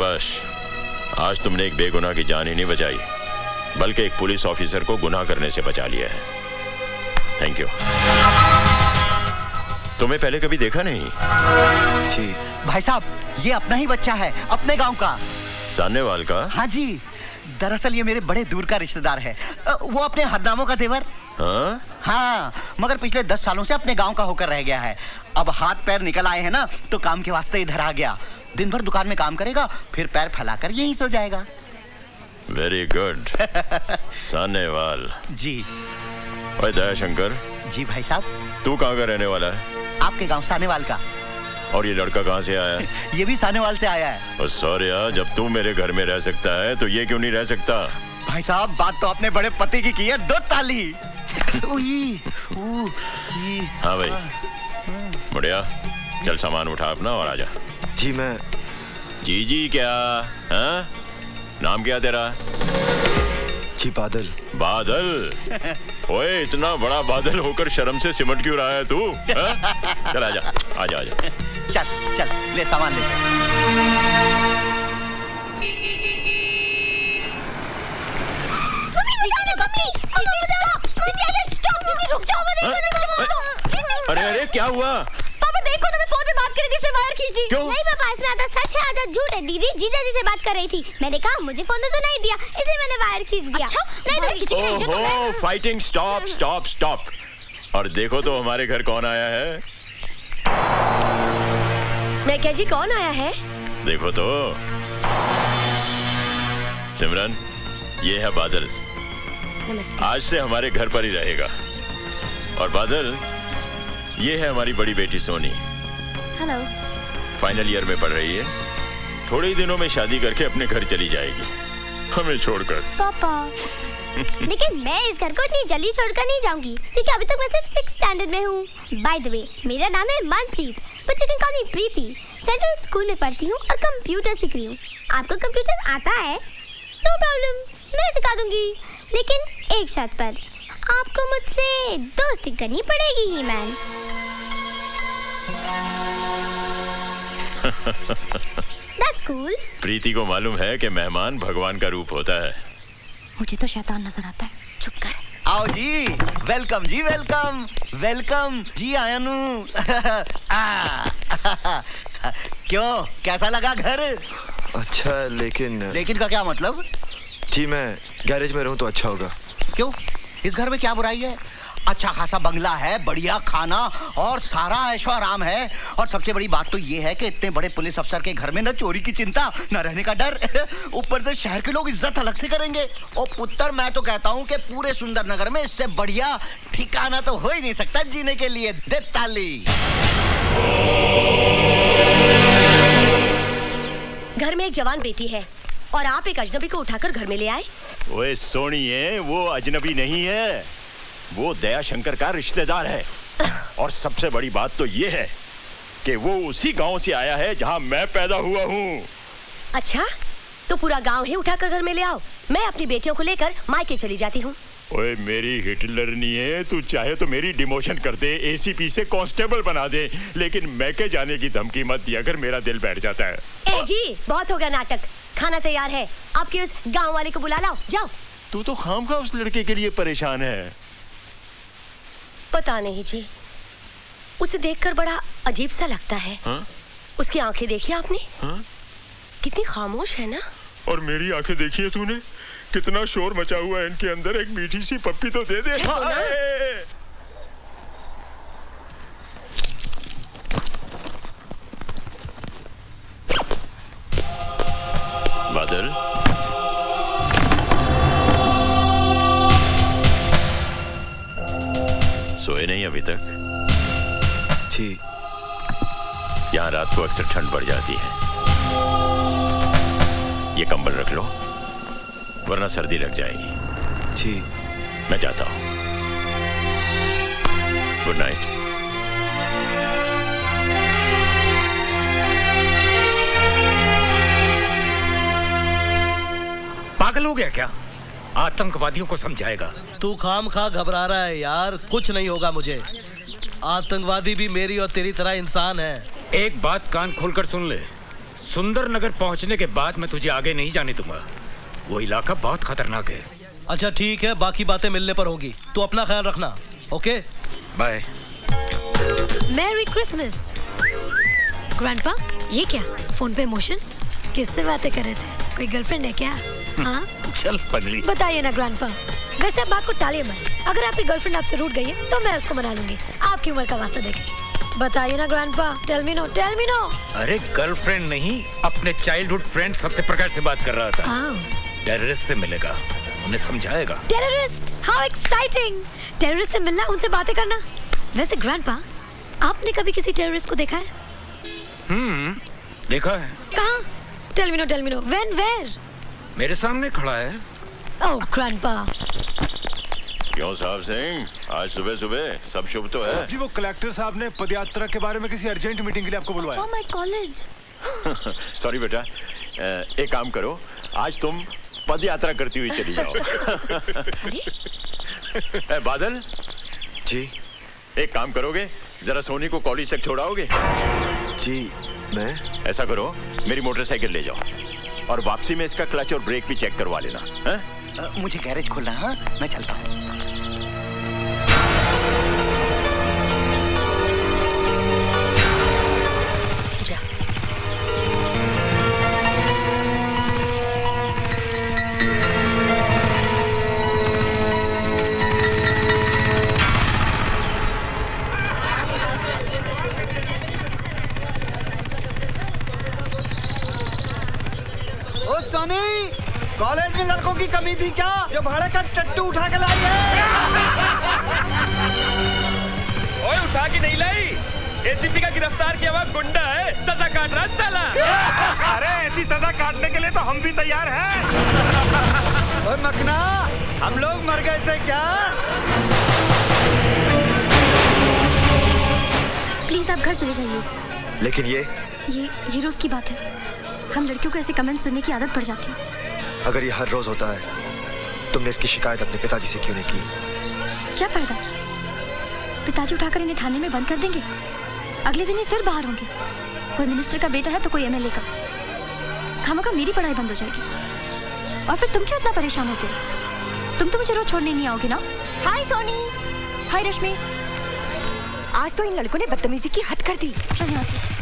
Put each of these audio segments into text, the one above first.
शाबाश, आज तुमने एक बेगुनाह की जान ही नहीं बचाई, बल्कि एक पुलिस ऑफिसर को गुनाह करने से बचा लिया है। Thank you. तुम्हें पहले कभी देखा नहीं? जी भाई साहब, ये अपना ही बच्चा है, अपने गांव का। सानेवाल का? हाँ जी, दरअसल ये मेरे बड़े दूर का रिश्तेदार है। वो अपने हरनामों का देवर। हाँ? हाँ, मगर पिछले 10 सालों से अपने गांव का होकर रह गया है। अब हाथ पैर निकल आए हैं ना, तो काम के वास्ते इधर आ गया। दिन भर दुकान में काम करेगा, फिर पैर फैलाकर यहीं सो जाएगा। Very good. सानेवाल जी। ओए दयाशंकर। जी भाई साहब। तू कहाँ का रहने वाला है? आपके गांव सानेवाल का। और ये लड़का कहाँ से आया है? ये भी सानेवाल से आया है। सॉरी यार, जब तू मेरे घर में रह सकता है तो ये क्यों नहीं रह सकता? भाई साहब, बात तो अपने बड़े पति की है, 2 ताली। हाँ भाई, बढ़िया। चल सामान उठा अपना और आजा। जी मैं। जी क्या? हाँ? नाम क्या तेरा? जी बादल। बादल? ओए, इतना बड़ा बादल होकर शर्म से सिमट क्यों रहा है तू? चल आजा आजा आजा। चल चल, ले सामान ले। अरे अरे, क्या हुआ? पापा देखो ना, मैं फोन पे बात कर रही थी, इसने वायर खींच दी। क्यों? नहीं पापा, इसमें आधा सच है आधा झूठ है। दीदी जीजा जी से बात कर रही थी, मैंने कहा मुझे फोन तो नहीं दिया, इसलिए मैंने वायर खींच दिया। अच्छा? नहीं तो खींची नहीं। ओहो, फाइटिंग स्टॉप स्टॉप स्टॉप। और देखो तो हमारे घर कौन आया है? मैं क्या जी, कौन आया है? देखो तो। सिमरन, ये है बादल। नमस्ते। आज से हमारे घर पर ही रहेगा। और बादल, ये है हमारी बड़ी बेटी सोनी। हेलो। फाइनल ईयर में पढ़ रही है। थोड़े ही दिनों में शादी करके अपने घर चली जाएगी, हमें छोड़कर। पापा। लेकिन मैं इस घर को इतनी जल्दी छोड़कर नहीं जाऊंगी, क्योंकि अभी तक मैं सिर्फ 6th स्टैंडर्ड में हूँ। बाय द वे, मेरा नाम है Manpreet, but you can call me Preeti. Central school में पढ़ती हूँ और कंप्यूटर सीख रही हूँ। आपको कंप्यूटर आता है? नो प्रॉब्लम, मैं सिखा दूंगी, लेकिन एक शर्त पर। आपको मुझसे दोस्ती करनी पड़ेगी ही मैन। That's cool. प्रीति को मालूम है कि मेहमान भगवान का रूप होता है। मुझे तो शैतान नजर आता है। चुप कर। आओ जी, वेलकम जी, वेलकम वेलकम जी आयनू। क्यों, कैसा लगा घर? अच्छा है, लेकिन का क्या मतलब? जी मैं गैरेज में रहूं तो अच्छा होगा। क्यों, इस घर में क्या बुराई है? अच्छा खासा बंगला है, बढ़िया खाना और सारा ऐशो आराम है। और सबसे बड़ी बात तो ये है कि इतने बड़े पुलिस अफसर के घर में न चोरी की चिंता, न रहने का डर। ऊपर से शहर के लोग इज्जत अलग से करेंगे। ओ पुत्र, मैं तो कहता हूँ कि पूरे सुंदर नगर में इससे बढ़िया ठिकाना तो हो ही नहीं सकता जीने के लिए। दे ताली। घर में एक जवान बेटी है और आप एक अजनबी को उठाकर घर में ले आए। ओए सोनिए, वो अजनबी नहीं है, वो दयाशंकर का रिश्तेदार है। और सबसे बड़ी बात तो ये है कि वो उसी गांव से आया है जहां मैं पैदा हुआ हूँ। अच्छा, तो पूरा गांव ही उठाकर घर में ले आओ। मैं अपनी बेटियों को लेकर मायके चली जाती हूँ। ओए मेरी हिटलर नहीं है, तू चाहे तो मेरी डिमोशन कर दे, एसीपी से कांस्टेबल बना दे, लेकिन मैके जाने की धमकी मत दिया अगर मेरा दिल बैठ जाता है। ए जी, बहुत हो गया नाटक। खाना तैयार है, आपके उस गांव वाले को बुला लाओ, जाओ। तू तो खामखा उस लड़के के लिए परेशान है। पता नहीं जी, उसे देखकर बड़ा अजीब सा लगता है। हा? उसकी आंखें देखी आपने? हा? कितनी खामोश है ना। और मेरी आंखें देखी है तूने? कितना शोर मचा हुआ है इनके अंदर। एक मीठी सी पप्पी तो दे दे। बादल, सोए नहीं अभी तक? जी। यहाँ रात को अक्सर ठंड बढ़ जाती है। ये कंबल रख लो, वरना सर्दी लग जाएगी। जी। मैं जाता हूँ। Good night. पागल हो गया क्या? आतंकवादियों को समझाएगा। तू खामखा घबरा रहा है यार, कुछ नहीं होगा मुझे। आतंकवादी भी मेरी और तेरी तरह इंसान है। एक बात कान खोलकर सुन ले, सुंदर नगर पहुंचने के बाद मैं तुझे आगे नहीं जाने दूंगा। वो इलाका बहुत खतरनाक है। अच्छा ठीक है, बाकी बातें मिलने पर होगी। तू अपना ख्याल रखना, okay? Bye. Merry Christmas. Grandpa, ये क्या फोन पे इमोशन? किससे बातें कर रहे थे? कोई गर्लफ्रेंड है क्या? हाँ चल पगली। बताइए ना ग्रैंडपा। वैसे आप बात को टालिए मत। अगर आपकी गर्लफ्रेंड आपसे रूठ गई है तो मैं उसको मना लूंगी। आपकी उम्र का वास्ता देखें। बताइए ना grandpa. Tell me no, tell me no. अरे गर्लफ्रेंड नहीं, अपने चाइल्डहुड फ्रेंड सत्यप्रकाश से बात कर रहा था। टेररिस्ट से मिलेगा, उन्हें समझाएगा। टेररिस्ट? How exciting! टेररिस्ट से मिलना, उनसे बातें करना। वैसे ग्रैंडपा, आपने कभी किसी टेररिस्ट को देखा है? देखा है। कहाँ? Tell me no, when, where? मेरे सामने खड़ा है। Oh grandpa. क्यों साहब सिंह, आज सुबह सुबह सब शुभ तो है? जी वो कलेक्टर साहब ने पदयात्रा के बारे में किसी अर्जेंट मीटिंग के लिए आपको बुलवाया। Oh my college. सॉरी बेटा, एक काम करो, आज तुम पद यात्रा करती हुई चली जाओ। बादल जी एक काम करोगे, जरा सोनी को कॉलेज तक छोड़ाओगे? जी मैं ऐसा करो, मेरी मोटरसाइकिल ले जाओ और वापसी में इसका क्लच और ब्रेक भी चेक करवा लेना। मुझे गैरेज खोलना है, हाँ? मैं चलता हूँ। जा। ओ सोनी, कॉलेज में लड़कों की कमी थी क्या जो भाड़े का टट्टू उठा के लाई है? ओए उठा के नहीं लाई, एसीपी का गिरफ्तार किया हुआ गुंडा है, सजा काट रहा साला। अरे ऐसी सजा काटने के लिए तो हम भी तैयार हैं। ओए मकना, हम लोग मर गए थे क्या? प्लीज आप घर चले जाइए। लेकिन ये रोज की बात है। हम लड़कियों को ऐसे कमेंट सुनने की आदत पड़ जाती है। अगर ये हर रोज होता है, तुमने इसकी शिकायत अपने पिताजी से क्यों नहीं की? क्या फायदा? पिताजी उठाकर इन्हें थाने में बंद कर देंगे, अगले दिन ये फिर बाहर होंगे। कोई मिनिस्टर का बेटा है तो कोई एमएलए का। खामखा मेरी पढ़ाई बंद हो जाएगी। और फिर तुम क्यों इतना परेशान होते हो? तुम तो मुझे रोज छोड़ने नहीं आओगे ना? हाय सोनी। हाय रश्मि। आज तो इन लड़कों ने बदतमीजी की हद कर दी। चल यहाँ से।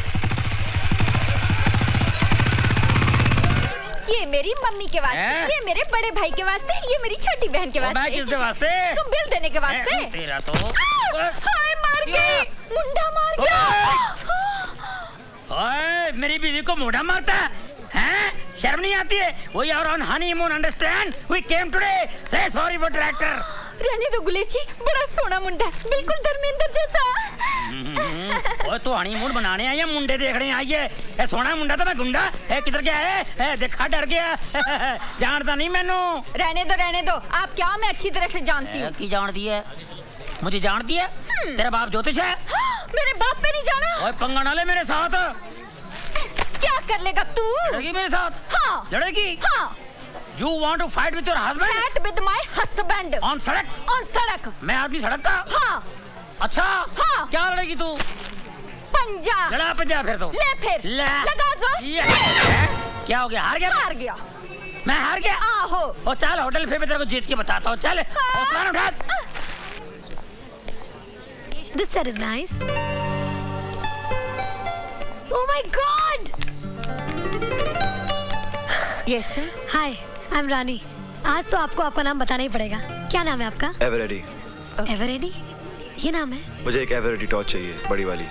ये मेरी मम्मी के वास्ते, ये मेरे बड़े भाई के वास्ते, ये मेरी छोटी बहन के वास्ते। मैं किसके वास्ते? तुम बिल देने के वास्ते। तेरा तो हाय मार गई, मुंडा मार गया। ओए मेरी बीवी को मुंडा मारता है? शर्म नहीं आती है? We are on honeymoon, understand? We came today. Say sorry for tractor. रहने दो गुलेची, बड़ा सोना मुंडा है, बिल्कुल धर्मेंद्र जैसा। ओए तो हनीमून बनाने आई है, मुंडे देखने आई है? ए सोना मुंडा तो मैं गुंडा है, किधर गया है? देखा डर गया। जानता नहीं मैनू। रहने दो, आप क्या मैं अच्छी तरह से जानती हूँ। की जानती है? मुझे जानती है? तेरा बाप ज्योतिष है? मेरे बाप पे नहीं जाना। ओए पंगा ना ले मेरे साथ। क्या कर लेगा तू? लड़ेगी मेरे साथ? हाँ। लड़ेगी? हाँ। You want to fight with your husband? Fight with my husband. On सड़क? On सड़क। मैं आदमी सड़क का? हाँ। अच्छा। हाँ। क्या लड़ेगी तू? पंजा। लड़ा पंजा फिर तो। ले फिर। लगा जोर। क्या हो गया? हार गया? हार गया। मैं हार गया? आहो। ओ चल होटल फिर मैं तेरे को जीत के बताता हूँ। चल हौसला उठा। This set is nice. Oh my God! Yes sir. Hi, I'm रानी। आज तो आपको आपका नाम बताना ही पड़ेगा। क्या नाम है आपका? एवरेडी। एवरेडी? ये नाम है? मुझे एक एवरेडी टॉर्च चाहिए, बड़ी वाली।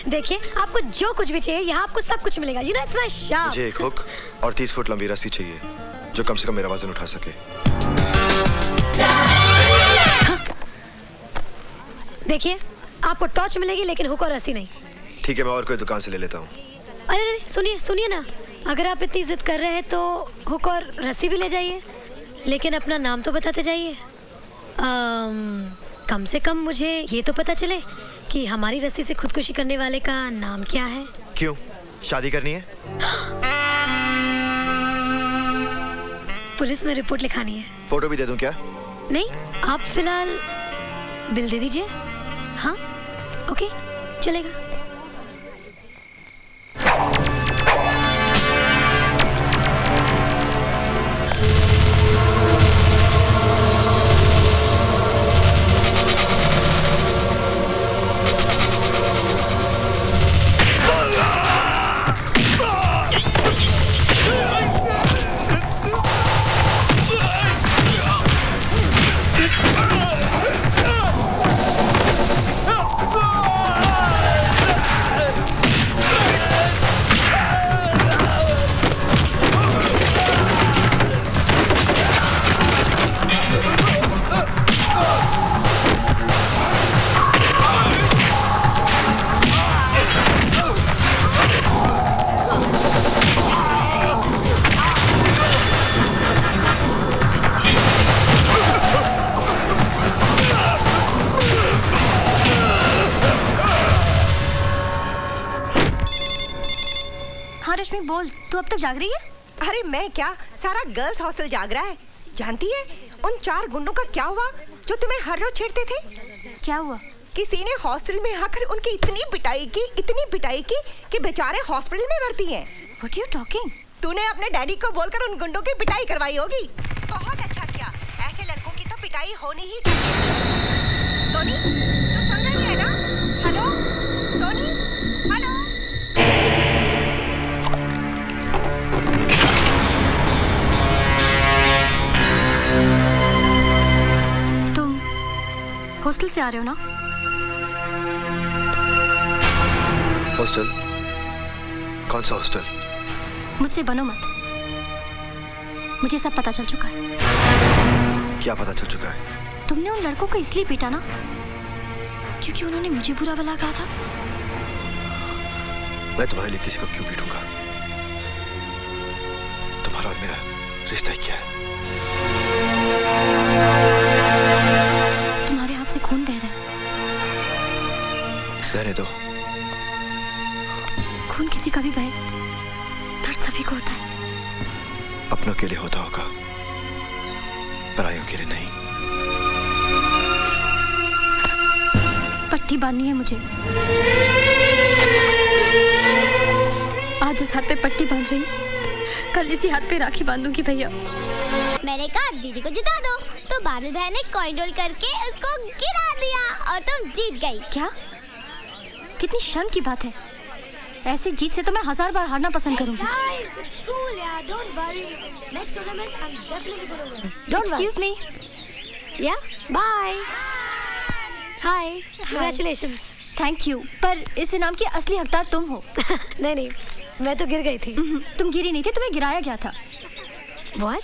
देखिए, आपको जो कुछ भी चाहिए, यहाँ आपको सब कुछ मिलेगा। You know, it's my shop. मुझे एक हुक और 30 फुट लंबी रस्सी चाहिए, जो कम से कम मेरा वजन उठा सके। देखिए, आपको टॉर्च मिलेगी लेकिन हुक और रस्सी नहीं। ठीक है, मैं और कोई दुकान से ले लेता हूँ। अरे सुनिए ना, अगर आप इतनी जिद कर रहे हैं तो हुक और रस्सी भी ले जाइए, लेकिन अपना नाम तो बताते जाइए। कम से कम मुझे ये तो पता चले कि हमारी रस्सी से खुदकुशी करने वाले का नाम क्या है। क्यों, शादी करनी है? पुलिस में रिपोर्ट लिखानी है। फोटो भी दे दूं क्या? नहीं, आप फिलहाल बिल दे दीजिए। हाँ, ओके, चलेगा। बोल, तू अब तक जाग रही है? अरे मैं क्या, सारा गर्ल्स हॉस्टल जाग रहा है। जानती है उन 4 गुंडों का क्या हुआ जो तुम्हें हर रोज छेड़ते थे? क्या हुआ? किसी ने हॉस्टल में आकर उनकी इतनी पिटाई की कि बेचारे हॉस्पिटल में भर्ती हैं। What are you talking? तूने अपने डैडी को बोलकर उन गुंडों की पिटाई करवाई होगी। बहुत अच्छा किया, ऐसे लड़कों की तो पिटाई होनी ही चाहिए। सोनी, तू सुन रही है ना? Hello Soni, hello. तुम हॉस्टल से आ रहे हो ना? हॉस्टल? कौन सा हॉस्टल? मुझसे बनो मत, मुझे सब पता चल चुका है। क्या पता चल चुका है? तुमने उन लड़कों को इसलिए पीटा ना क्योंकि उन्होंने मुझे बुरा भला कहा था। मैं तुम्हारे लिए किसी को क्यों पीटूंगा? तुम्हारा और मेरा रिश्ता ही क्या है? तुम्हारे हाथ से खून बह रहा है। रहने दो। खून किसी का भी बहे, दर्द सभी को होता है। अपनों के लिए होता होगा, परायों के लिए नहीं। पट्टी बांधनी है मुझे। आज इस हाथ पे पट्टी बांध रही हूँ, कल इसी हाथ पे राखी बांधूंगी भैया। मैंने कहा दीदी को जिता दो, तो बादल भाई ने कॉइन रोल करके उसको गिरा दिया और तुम जीत गई। क्या? कितनी शर्म की बात है। ऐसी जीत से तो मैं 1000 बार हारना पसंद करूंगी। Excuse me. Yeah. Bye. Hi. Congratulations. Thank you. पर इस इनाम की असली हकदार तुम हो। नहीं, मैं तो गिर गई थी। तुम गिरी नहीं थी, तुम्हें गिराया गया था। What?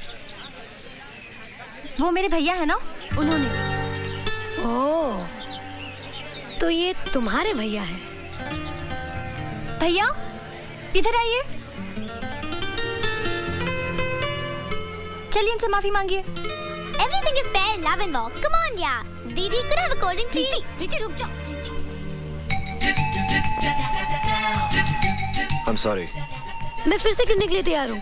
वो मेरे भैया है ना, उन्होंने। ओह, तो ये तुम्हारे भैया है। भैया इधर आइए, चलिए इनसे माफी मांगिए। Everything is fair in love and war. Come on, yeah. दीदी could have a cold drink, please. प्रीति रुक जाओ। I'm sorry. मैं फिर से गिरने के लिए तैयार हूँ,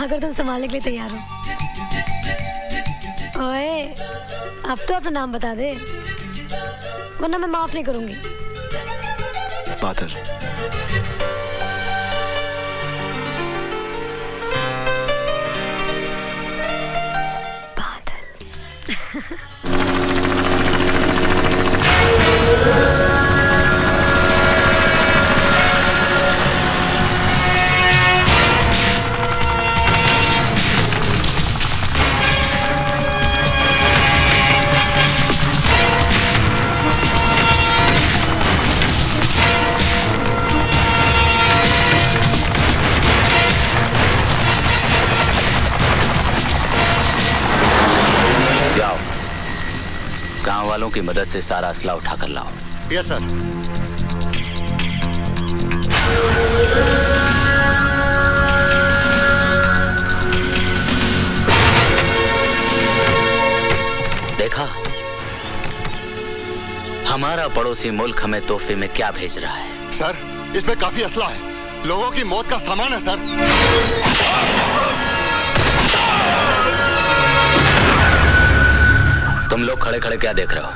अगर तुम संभालने के लिए तैयार हो। ओए, अब तो अपना नाम बता दे, वरना मैं माफ नहीं करूंगी। बादल। गांव वालों की मदद से सारा असला उठा कर लाओ। Yes sir. देखा, हमारा पड़ोसी मुल्क हमें तोहफे में क्या भेज रहा है? सर, इसमें काफी असला है, लोगों की मौत का सामान है सर। तुम लोग खड़े खड़े क्या देख रहे हो?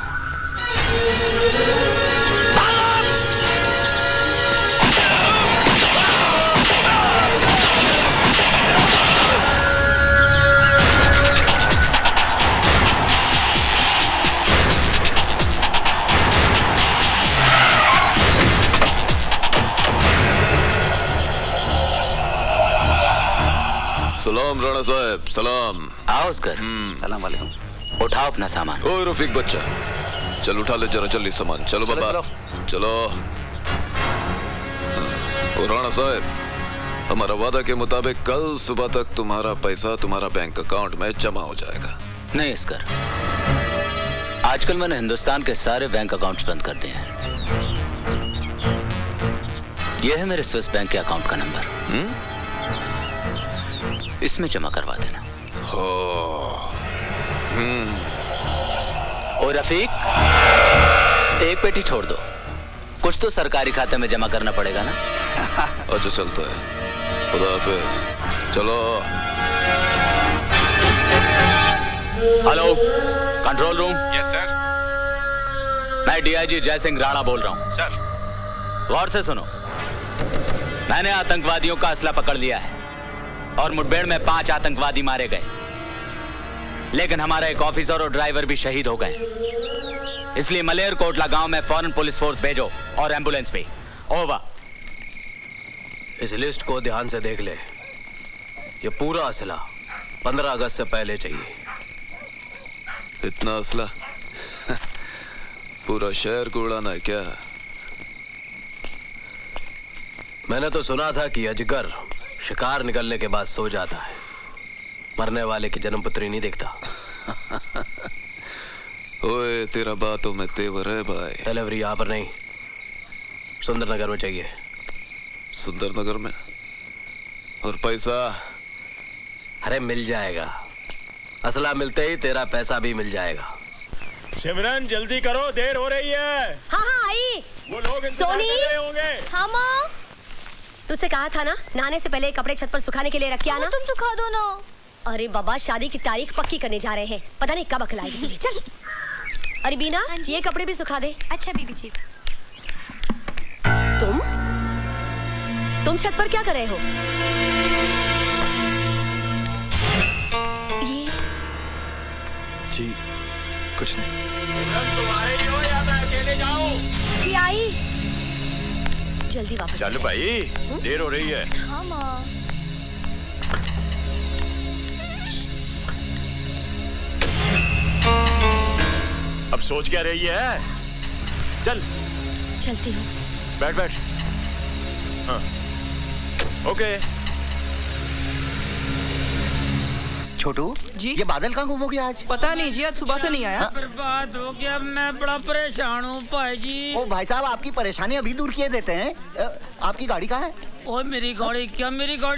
सलाम राणा साहब, सलाम। आओ उसकर। सलाम वालेकुम। उठाओ अपना सामान। ओए रफीक बच्चा, चल उठा ले जरा जल्दी सामान। चलो बाबा, चलो। ओ राणा साहब, हमारा वादा के मुताबिक कल सुबह तक तुम्हारा पैसा तुम्हारा बैंक अकाउंट में जमा हो जाएगा। नहीं इसकर, आजकल मैंने हिंदुस्तान के सारे बैंक अकाउंट्स बंद कर दिए हैं। यह है मेरे स्विस बैंक के अकाउंट का नंबर। इसमें जमा करवा देना। और रफीक, एक पेटी छोड़ दो, कुछ तो सरकारी खाते में जमा करना पड़ेगा ना। अच्छा चलता है। खुदा हाफिज। चलो। Hello, control room. Yes sir. मैं डीआईजी जय सिंह राणा बोल रहा हूँ। सर। गौर से सुनो, मैंने आतंकवादियों का असला पकड़ लिया है और मुठभेड़ में 5 आतंकवादी मारे गए, लेकिन हमारा एक ऑफिसर और ड्राइवर भी शहीद हो गए। इसलिए मलेर कोटला गांव में फौरन पुलिस फोर्स भेजो और एम्बुलेंस भी। ओवर। इस लिस्ट को ध्यान से देख ले। ये पूरा असला 15 अगस्त से पहले चाहिए। इतना असला? पूरा शहर को उड़ाना है क्या? मैंने तो सुना था कि अजगर शिकार निकलने के बाद सो जाता है, मरने वाले की जन्मपत्री नहीं देखता। ओए, तेरा बातों में तेवर है भाई। डिलीवरी यहाँ पर नहीं, सुंदरनगर में चाहिए। सुंदरनगर में? और पैसा? अरे मिल जाएगा, असला मिलते ही तेरा पैसा भी मिल जाएगा। सिमरन जल्दी करो, देर हो रही है। हाँ हाँ आई। वो लोग इंतजार कर रहे होंगे। हाँ माँ, तुझसे कहा था ना नहाने से पहले कपड़े छत पर सुखाने के लिए रख के आना। तुम सुखा दो ना। अरे बाबा, शादी की तारीख पक्की करने जा रहे हैं, पता नहीं कब अकल आएगी तुझे। चल। अरे बीना, ये कपड़े भी सुखा दे। अच्छा बीबी जी। तुम छत पर क्या कर रहे हो? ये जी कुछ नहीं। तुम आ रही हो या मैं अकेले जाऊं? जी आई। जल्दी वापस चल भाई, देर हो रही है। हाँ माँ। अब सोच क्या रही है? चल। चलती हूँ। बैठ बैठ। हाँ। ओके। छोटू जी, ये बादल कहाँ गुम हो गया आज? पता नहीं जी, आज सुबह से नहीं आया। बर्बाद हो गया, मैं बड़ा परेशान हूँ भाई जी। ओ भाई साहब, आपकी परेशानी अभी दूर किए देते हैं। आपकी गाड़ी कहाँ है? ओ मेरी गाड़ी क्या, मेरी गाड़ी